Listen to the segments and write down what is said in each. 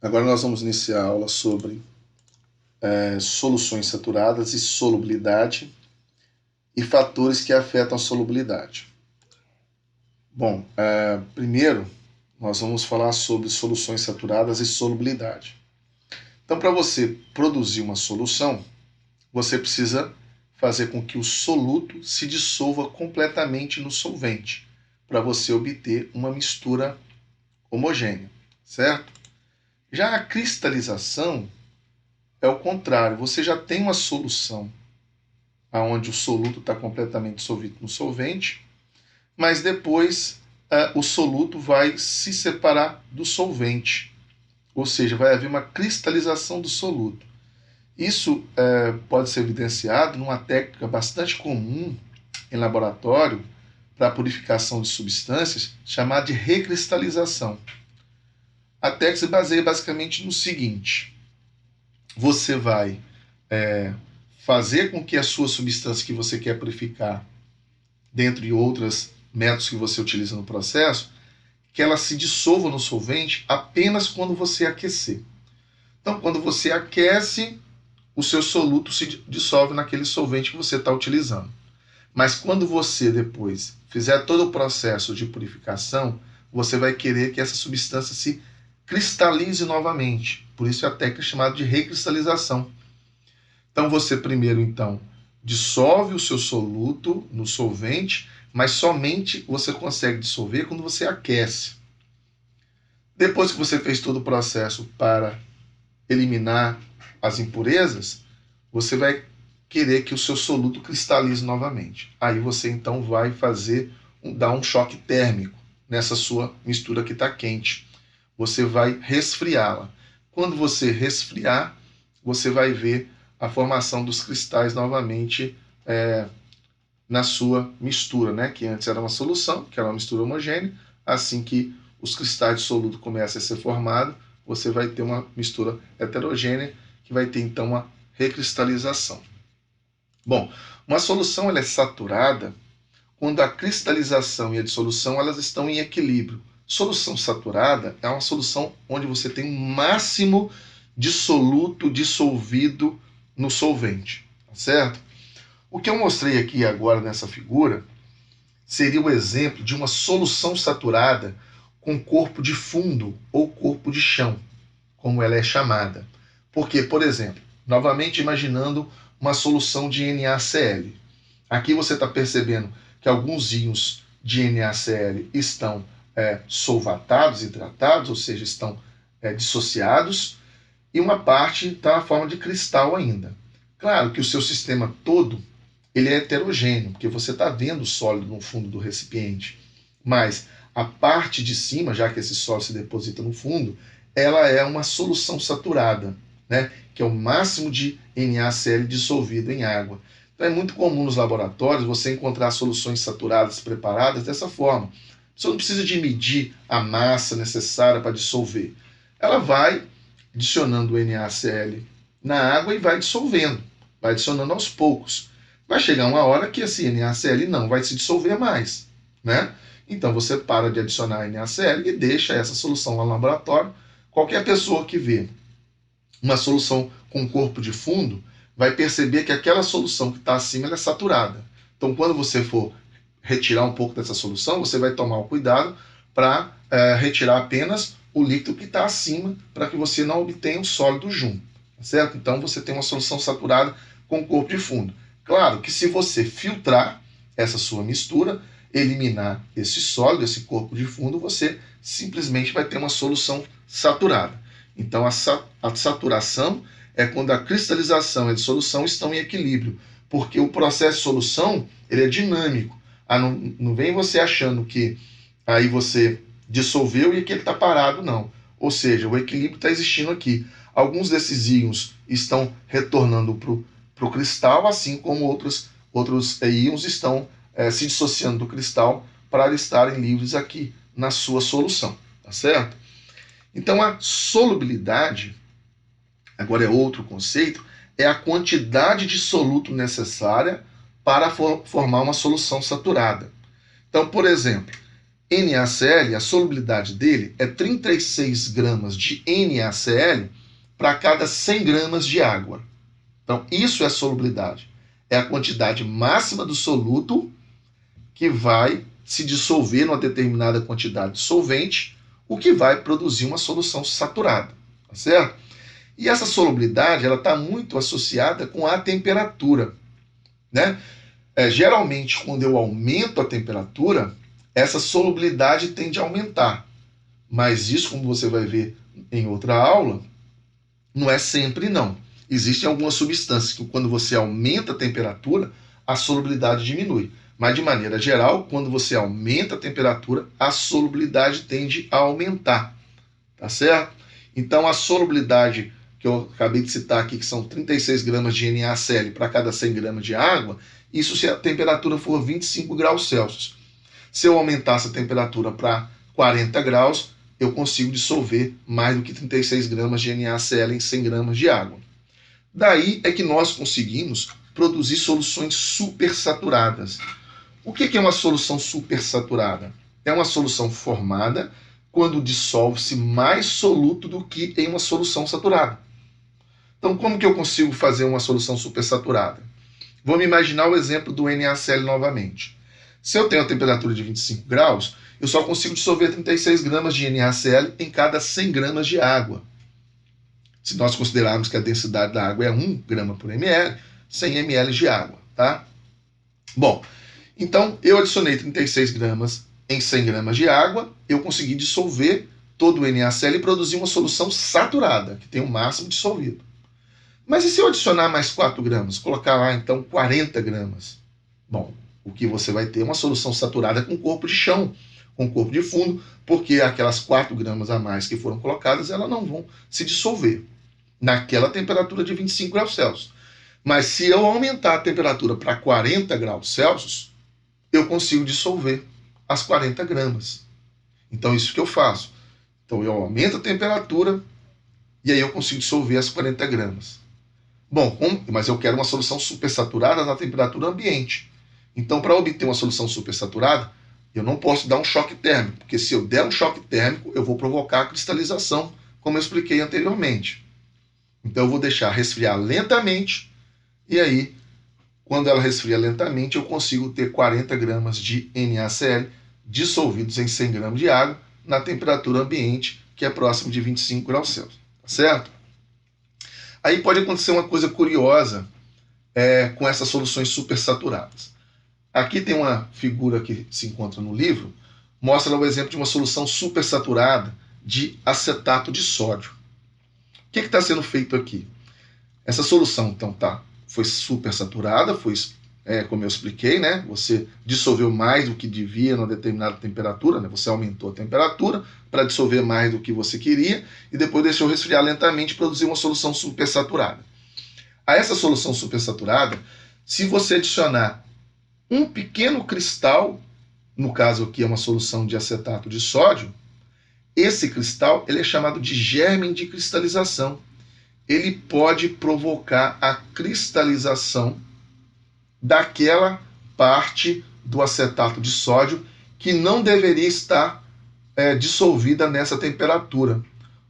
Agora nós vamos iniciar a aula sobre soluções saturadas e solubilidade e fatores que afetam a solubilidade. Bom, primeiro nós vamos falar sobre soluções saturadas e solubilidade. Então, para você produzir uma solução, você precisa fazer com que o soluto se dissolva completamente no solvente, para você obter uma mistura homogênea, certo? Já a cristalização é o contrário, você já tem uma solução onde o soluto está completamente dissolvido no solvente, mas depois o soluto vai se separar do solvente, ou seja, vai haver uma cristalização do soluto. Isso pode ser evidenciado numa técnica bastante comum em laboratório para a purificação de substâncias, chamada de recristalização. A técnica se baseia basicamente no seguinte: você vai fazer com que a sua substância que você quer purificar, dentre outros métodos que você utiliza no processo, que ela se dissolva no solvente apenas quando você aquecer. Então, quando você aquece, o seu soluto se dissolve naquele solvente que você está utilizando. Mas quando você depois fizer todo o processo de purificação, você vai querer que essa substância se cristalize novamente. Por isso a técnica é chamada de recristalização. Então você primeiro dissolve o seu soluto no solvente, mas somente você consegue dissolver quando você aquece. Depois que você fez todo o processo para eliminar as impurezas, você vai querer que o seu soluto cristalize novamente. Aí você então vai dar um choque térmico nessa sua mistura que está quente. Você vai resfriá-la. Quando você resfriar, você vai ver a formação dos cristais novamente na sua mistura, né? Que antes era uma solução, que era uma mistura homogênea. Assim que os cristais de soluto começam a ser formados, você vai ter uma mistura heterogênea, que vai ter então uma recristalização. Bom, uma solução ela é saturada quando a cristalização e a dissolução elas estão em equilíbrio. Solução saturada é uma solução onde você tem um máximo de soluto dissolvido no solvente, tá certo? O que eu mostrei aqui agora nessa figura seria o exemplo de uma solução saturada com corpo de fundo ou corpo de chão, como ela é chamada. Porque, por exemplo, novamente imaginando uma solução de NaCl. Aqui você está percebendo que alguns íons de NaCl estão solvatados, hidratados, ou seja, estão dissociados, e uma parte está na forma de cristal ainda. Claro que o seu sistema todo ele é heterogêneo, porque você está vendo o sólido no fundo do recipiente, mas a parte de cima, já que esse sólido se deposita no fundo, ela é uma solução saturada, né? Que é o máximo de NaCl dissolvido em água. Então é muito comum nos laboratórios você encontrar soluções saturadas preparadas dessa forma. Você não precisa de medir a massa necessária para dissolver. Ela vai adicionando o NaCl na água e vai dissolvendo, vai adicionando aos poucos. Vai chegar uma hora que esse NaCl não vai se dissolver mais, né? Então você para de adicionar NaCl e deixa essa solução lá no laboratório. Qualquer pessoa que vê uma solução com corpo de fundo vai perceber que aquela solução que está acima ela é saturada. Então, quando você for retirar um pouco dessa solução, você vai tomar o cuidado para retirar apenas o líquido que está acima, para que você não obtenha o sólido junto, certo? Então, você tem uma solução saturada com corpo de fundo. Claro que se você filtrar essa sua mistura, eliminar esse sólido, esse corpo de fundo, você simplesmente vai ter uma solução saturada. Então, a saturação é quando a cristalização e a dissolução estão em equilíbrio, porque o processo de solução ele é dinâmico. Não vem você achando que aí você dissolveu e que ele está parado, não. Ou seja, o equilíbrio está existindo aqui. Alguns desses íons estão retornando para o cristal, assim como outros íons estão se dissociando do cristal para estarem livres aqui na sua solução, tá certo? Então a solubilidade, agora é outro conceito, é a quantidade de soluto necessária para formar uma solução saturada. Então, por exemplo, NaCl, a solubilidade dele é 36 gramas de NaCl para cada 100 gramas de água. Então, isso é solubilidade. É a quantidade máxima do soluto que vai se dissolver numa determinada quantidade de solvente, o que vai produzir uma solução saturada, tá certo? E essa solubilidade ela está muito associada com a temperatura, né? Geralmente, quando eu aumento a temperatura, essa solubilidade tende a aumentar. Mas isso, como você vai ver em outra aula, não é sempre não. Existem algumas substâncias que, quando você aumenta a temperatura, a solubilidade diminui. Mas, de maneira geral, quando você aumenta a temperatura, a solubilidade tende a aumentar. Tá certo? Então, a solubilidade que eu acabei de citar aqui, que são 36 gramas de NaCl para cada 100 gramas de água, isso se a temperatura for 25 graus Celsius. Se eu aumentasse a temperatura para 40 graus, eu consigo dissolver mais do que 36 gramas de NaCl em 100 gramas de água. Daí é que nós conseguimos produzir soluções supersaturadas. O que é uma solução supersaturada? É uma solução formada quando dissolve-se mais soluto do que em uma solução saturada. Então, como que eu consigo fazer uma solução supersaturada? Vamos imaginar o exemplo do NaCl novamente. Se eu tenho a temperatura de 25 graus, eu só consigo dissolver 36 gramas de NaCl em cada 100 gramas de água. Se nós considerarmos que a densidade da água é 1 grama por ml, 100 ml de água, tá? Bom, então eu adicionei 36 gramas em 100 gramas de água, eu consegui dissolver todo o NaCl e produzir uma solução saturada, que tem o máximo dissolvido. Mas e se eu adicionar mais 4 gramas? Colocar lá, então, 40 gramas? Bom, o que você vai ter é uma solução saturada com corpo de chão, com corpo de fundo, porque aquelas 4 gramas a mais que foram colocadas, elas não vão se dissolver naquela temperatura de 25 graus Celsius. Mas se eu aumentar a temperatura para 40 graus Celsius, eu consigo dissolver as 40 gramas. Então, isso que eu faço. Então, eu aumento a temperatura e aí eu consigo dissolver as 40 gramas. Bom, mas eu quero uma solução supersaturada na temperatura ambiente. Então, para obter uma solução supersaturada, eu não posso dar um choque térmico, porque se eu der um choque térmico, eu vou provocar a cristalização, como eu expliquei anteriormente. Então, eu vou deixar resfriar lentamente, e aí, quando ela resfria lentamente, eu consigo ter 40 gramas de NaCl dissolvidos em 100 gramas de água na temperatura ambiente, que é próximo de 25 graus Celsius. Tá certo? Aí pode acontecer uma coisa curiosa com essas soluções supersaturadas. Aqui tem uma figura que se encontra no livro, mostra o exemplo de uma solução supersaturada de acetato de sódio. O que está sendo feito aqui? Essa solução, então, foi supersaturada, foi, como eu expliquei, né? Você dissolveu mais do que devia numa determinada temperatura, né? Você aumentou a temperatura para dissolver mais do que você queria e depois deixou resfriar lentamente e produzir uma solução supersaturada. A essa solução supersaturada, se você adicionar um pequeno cristal, no caso aqui é uma solução de acetato de sódio, esse cristal ele é chamado de germe de cristalização. Ele pode provocar a cristalização daquela parte do acetato de sódio que não deveria estar dissolvida nessa temperatura.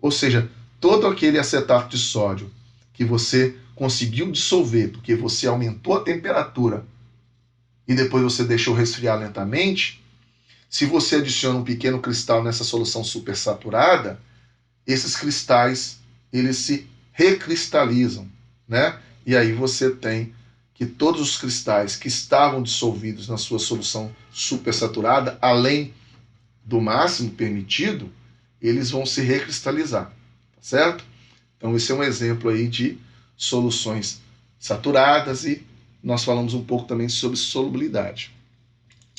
Ou seja, todo aquele acetato de sódio que você conseguiu dissolver porque você aumentou a temperatura e depois você deixou resfriar lentamente, se você adiciona um pequeno cristal nessa solução supersaturada, esses cristais eles se recristalizam, né? E aí você tem que todos os cristais que estavam dissolvidos na sua solução supersaturada, além do máximo permitido, eles vão se recristalizar, tá certo? Então esse é um exemplo aí de soluções saturadas e nós falamos um pouco também sobre solubilidade.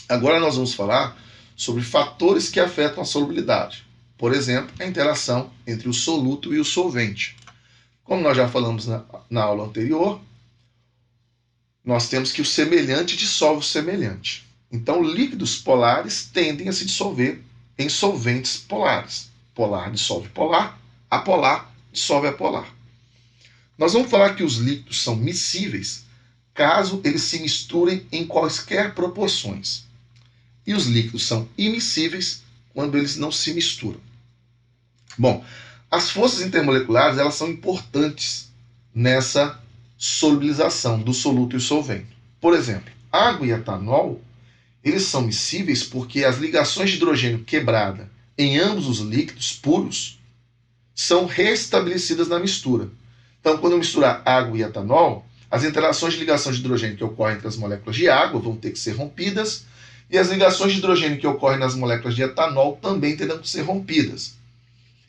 Agora nós vamos falar sobre fatores que afetam a solubilidade. Por exemplo, a interação entre o soluto e o solvente. Como nós já falamos na aula anterior, nós temos que o semelhante dissolve o semelhante. Então, líquidos polares tendem a se dissolver em solventes polares. Polar dissolve polar, apolar dissolve apolar. Nós vamos falar que os líquidos são miscíveis caso eles se misturem em quaisquer proporções. E os líquidos são immiscíveis quando eles não se misturam. Bom, as forças intermoleculares elas são importantes nessa solubilização do soluto e solvente. Por exemplo, água e etanol, eles são miscíveis porque as ligações de hidrogênio quebrada em ambos os líquidos puros são restabelecidas na mistura. Então, quando eu misturar água e etanol, as interações de ligação de hidrogênio que ocorrem entre as moléculas de água vão ter que ser rompidas e as ligações de hidrogênio que ocorrem nas moléculas de etanol também terão que ser rompidas.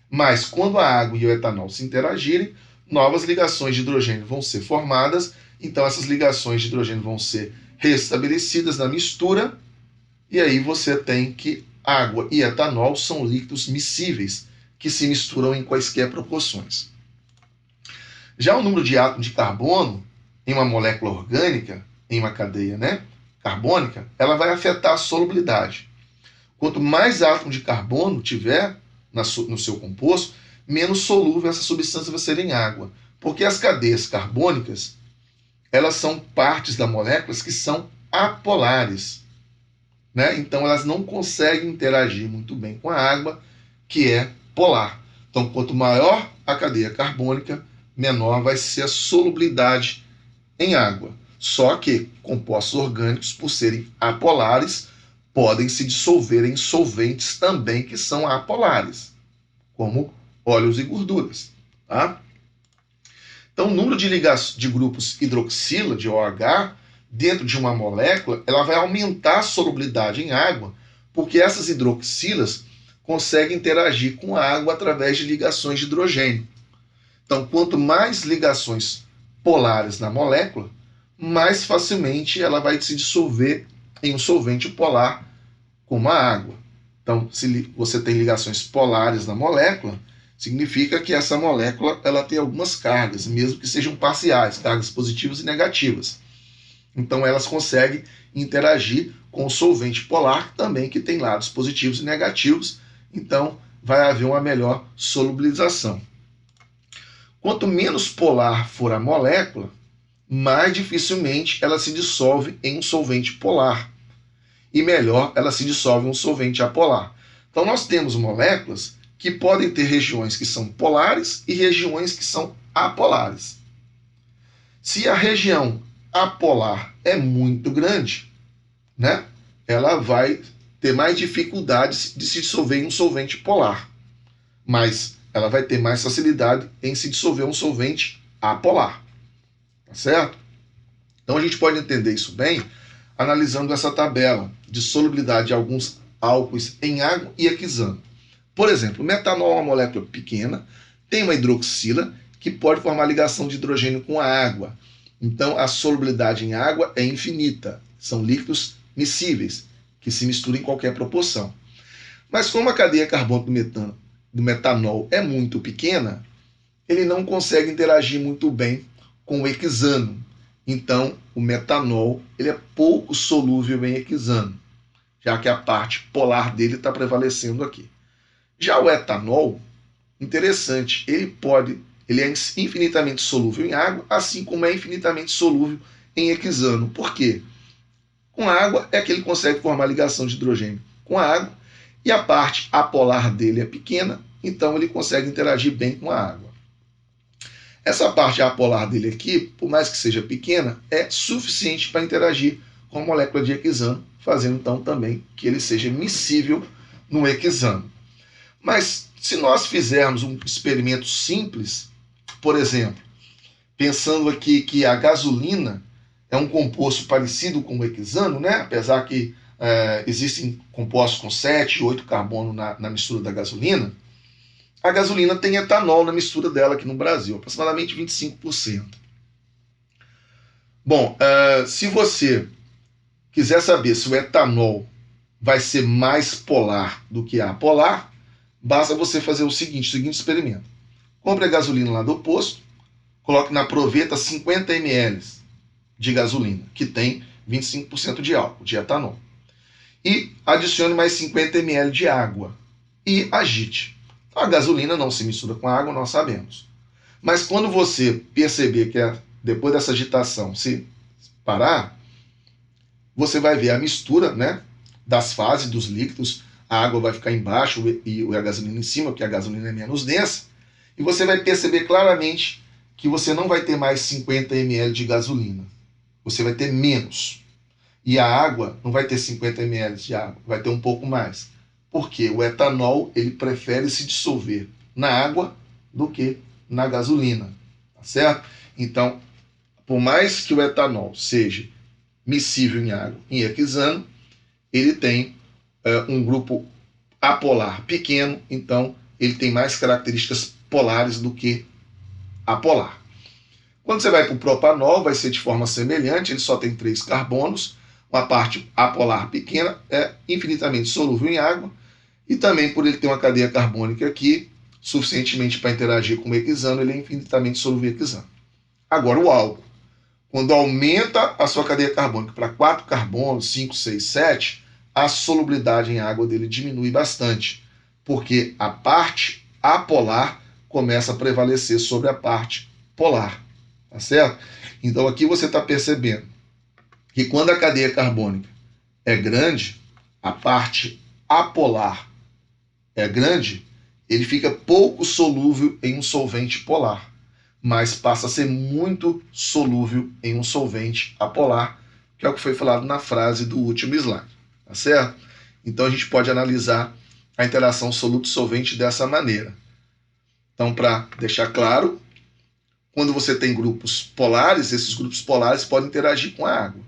Mas quando a água e o etanol se interagirem, novas ligações de hidrogênio vão ser formadas, então essas ligações de hidrogênio vão ser restabelecidas na mistura, e aí você tem que água e etanol são líquidos miscíveis, que se misturam em quaisquer proporções. Já o número de átomos de carbono em uma molécula orgânica, em uma cadeia carbônica, ela vai afetar a solubilidade. Quanto mais átomos de carbono tiver no seu composto, menos solúvel essa substância vai ser em água. Porque as cadeias carbônicas, elas são partes da molécula que são apolares. Então, elas não conseguem interagir muito bem com a água, que é polar. Então, quanto maior a cadeia carbônica, menor vai ser a solubilidade em água. Só que compostos orgânicos, por serem apolares, podem se dissolver em solventes também que são apolares, como óleos e gorduras. Tá? Então, o número de grupos hidroxila, de OH, dentro de uma molécula, ela vai aumentar a solubilidade em água, porque essas hidroxilas conseguem interagir com a água através de ligações de hidrogênio. Então, quanto mais ligações polares na molécula, mais facilmente ela vai se dissolver em um solvente polar, como a água. Então, se você tem ligações polares na molécula, significa que essa molécula ela tem algumas cargas, mesmo que sejam parciais, cargas positivas e negativas. Então, elas conseguem interagir com o solvente polar também, que tem lados positivos e negativos. Então, vai haver uma melhor solubilização. Quanto menos polar for a molécula, mais dificilmente ela se dissolve em um solvente polar. E melhor ela se dissolve em um solvente apolar. Então, nós temos moléculas que podem ter regiões que são polares e regiões que são apolares. Se a região apolar é muito grande, ela vai ter mais dificuldade de se dissolver em um solvente polar. Mas ela vai ter mais facilidade em se dissolver em um solvente apolar. Tá certo? Então a gente pode entender isso bem analisando essa tabela de solubilidade de alguns álcoois em água e hexano. Por exemplo, o metanol é uma molécula pequena, tem uma hidroxila que pode formar ligação de hidrogênio com a água. Então a solubilidade em água é infinita. São líquidos miscíveis, que se misturam em qualquer proporção. Mas como a cadeia carbônica do metanol é muito pequena, ele não consegue interagir muito bem com o hexano. Então, o metanol ele é pouco solúvel em hexano, já que a parte polar dele está prevalecendo aqui. Já o etanol, interessante, ele é infinitamente solúvel em água, assim como é infinitamente solúvel em hexano. Por quê? Com a água é que ele consegue formar ligação de hidrogênio com a água, e a parte apolar dele é pequena, então ele consegue interagir bem com a água. Essa parte apolar dele aqui, por mais que seja pequena, é suficiente para interagir com a molécula de hexano, fazendo então também que ele seja miscível no hexano. Mas se nós fizermos um experimento simples, por exemplo, pensando aqui que a gasolina é um composto parecido com o hexano, apesar que existem compostos com 7 e 8 carbono na mistura da gasolina, a gasolina tem etanol na mistura dela aqui no Brasil, aproximadamente 25%. Bom, se você quiser saber se o etanol vai ser mais polar do que apolar, basta você fazer o seguinte experimento. Compre a gasolina lá do posto, coloque na proveta 50 ml de gasolina, que tem 25% de álcool, de etanol. E adicione mais 50 ml de água e agite. A gasolina não se mistura com a água, nós sabemos. Mas quando você perceber que depois dessa agitação se parar, você vai ver a mistura das fases dos líquidos, a água vai ficar embaixo e a gasolina em cima, porque a gasolina é menos densa, e você vai perceber claramente que você não vai ter mais 50 ml de gasolina, você vai ter menos. E a água não vai ter 50 ml de água, vai ter um pouco mais. Porque o etanol ele prefere se dissolver na água do que na gasolina, tá certo? Então, por mais que o etanol seja miscível em água, em hexano, ele tem um grupo apolar pequeno, então ele tem mais características polares do que apolar. Quando você vai para o propanol, vai ser de forma semelhante, ele só tem 3 carbonos, uma parte apolar pequena, é infinitamente solúvel em água, e também por ele ter uma cadeia carbônica aqui, suficientemente para interagir com o hexano, ele é infinitamente solúvel em hexano. Agora o álcool, quando aumenta a sua cadeia carbônica para 4 carbonos, 5, 6, 7, a solubilidade em água dele diminui bastante, porque a parte apolar começa a prevalecer sobre a parte polar, tá certo? Então aqui você está percebendo que quando a cadeia carbônica é grande, a parte apolar é grande, ele fica pouco solúvel em um solvente polar, mas passa a ser muito solúvel em um solvente apolar, que é o que foi falado na frase do último slide, tá certo? Então a gente pode analisar a interação soluto-solvente dessa maneira. Então, para deixar claro, quando você tem grupos polares, esses grupos polares podem interagir com a água.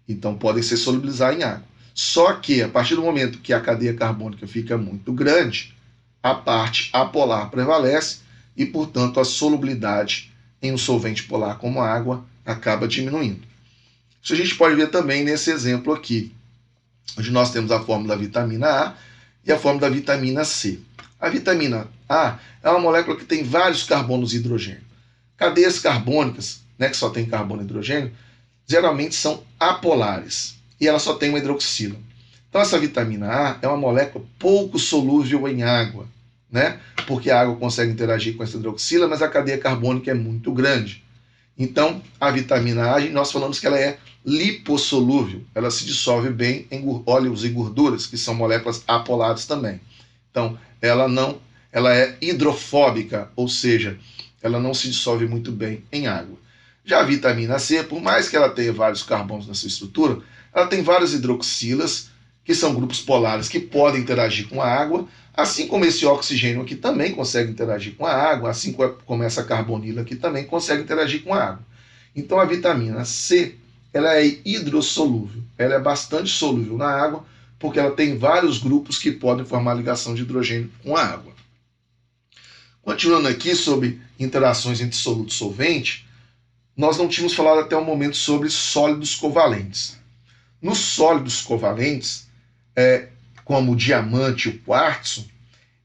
Então podem se solubilizar em água. Só que a partir do momento que a cadeia carbônica fica muito grande, a parte apolar prevalece e, portanto, a solubilidade em um solvente polar como a água acaba diminuindo. Isso a gente pode ver também nesse exemplo aqui, onde nós temos a fórmula da vitamina A e a fórmula da vitamina C. A vitamina A é uma molécula que tem vários carbonos de hidrogênio. Cadeias carbônicas, né, que só tem carbono e hidrogênio, geralmente são apolares e ela só tem uma hidroxila. Então essa vitamina A é uma molécula pouco solúvel em água, né? Porque a água consegue interagir com essa hidroxila, mas a cadeia carbônica é muito grande. Então a vitamina A, nós falamos que ela é lipossolúvel, ela se dissolve bem em óleos e gorduras, que são moléculas apolares também. Então ela é hidrofóbica, ou seja, ela não se dissolve muito bem em água. Já a vitamina C, por mais que ela tenha vários carbonos na sua estrutura, ela tem várias hidroxilas, que são grupos polares que podem interagir com a água, assim como esse oxigênio aqui também consegue interagir com a água, assim como essa carbonila aqui também consegue interagir com a água. Então a vitamina C, ela é hidrossolúvel, ela é bastante solúvel na água, porque ela tem vários grupos que podem formar ligação de hidrogênio com a água. Continuando aqui sobre interações entre soluto e solvente, nós não tínhamos falado até o momento sobre sólidos covalentes. Nos sólidos covalentes, como o diamante e o quartzo,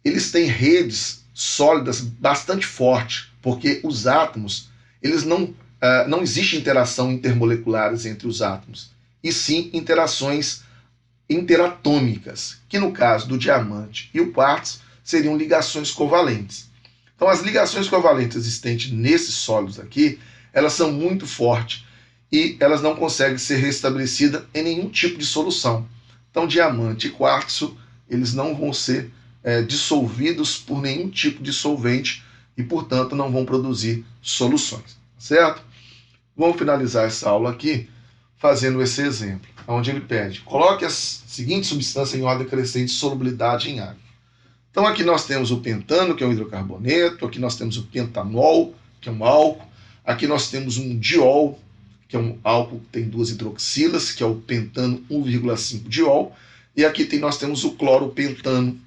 eles têm redes sólidas bastante fortes, porque os átomos, eles não existe interação intermoleculares entre os átomos, e sim interações interatômicas, que no caso do diamante e o quartzo seriam ligações covalentes. Então as ligações covalentes existentes nesses sólidos aqui, elas são muito fortes e elas não conseguem ser restabelecidas em nenhum tipo de solução. Então diamante e quartzo, eles não vão ser dissolvidos por nenhum tipo de solvente e, portanto, não vão produzir soluções, certo? Vamos finalizar essa aula aqui fazendo esse exemplo, onde ele pede: coloque as seguintes substâncias em ordem crescente de solubilidade em água. Então aqui nós temos o pentano, que é um hidrocarboneto, aqui nós temos o pentanol, que é um álcool, aqui nós temos um diol, que é um álcool que tem 2 hidroxilas, que é o pentano 1,5 diol, e aqui nós temos o cloropentano,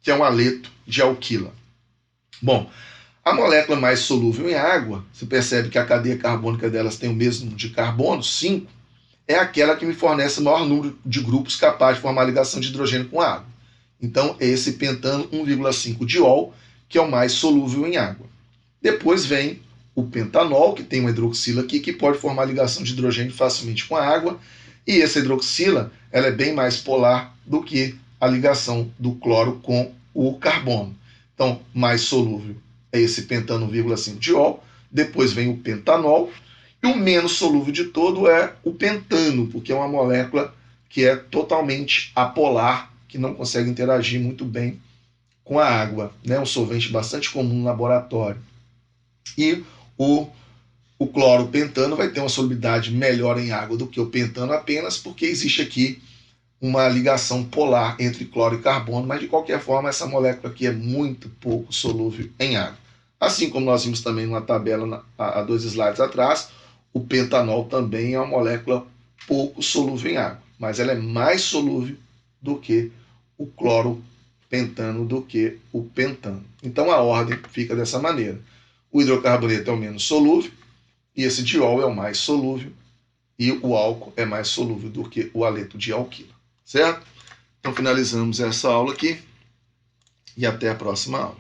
que é um aleto de alquila. Bom, a molécula mais solúvel em água, você percebe que a cadeia carbônica delas tem o mesmo número de carbono, 5, é aquela que me fornece o maior número de grupos capazes de formar ligação de hidrogênio com água. Então, é esse pentano 1,5 diol, que é o mais solúvel em água. Depois vem o pentanol, que tem uma hidroxila aqui, que pode formar ligação de hidrogênio facilmente com a água. E essa hidroxila, ela é bem mais polar do que a ligação do cloro com o carbono. Então, mais solúvel é esse pentano 1,5 diol. Depois vem o pentanol. E o menos solúvel de todo é o pentano, porque é uma molécula que é totalmente apolar, que não consegue interagir muito bem com a água, né? Um solvente bastante comum no laboratório. E o cloro pentano vai ter uma solubilidade melhor em água do que o pentano apenas porque existe aqui uma ligação polar entre cloro e carbono, mas de qualquer forma essa molécula aqui é muito pouco solúvel em água. Assim como nós vimos também numa tabela há 2 slides atrás, o pentanol também é uma molécula pouco solúvel em água, mas ela é mais solúvel do que o cloro pentano, do que o pentano. Então a ordem fica dessa maneira. O hidrocarboneto é o menos solúvel, e esse diol é o mais solúvel, e o álcool é mais solúvel do que o haleto de alquila, certo? Então finalizamos essa aula aqui e até a próxima aula.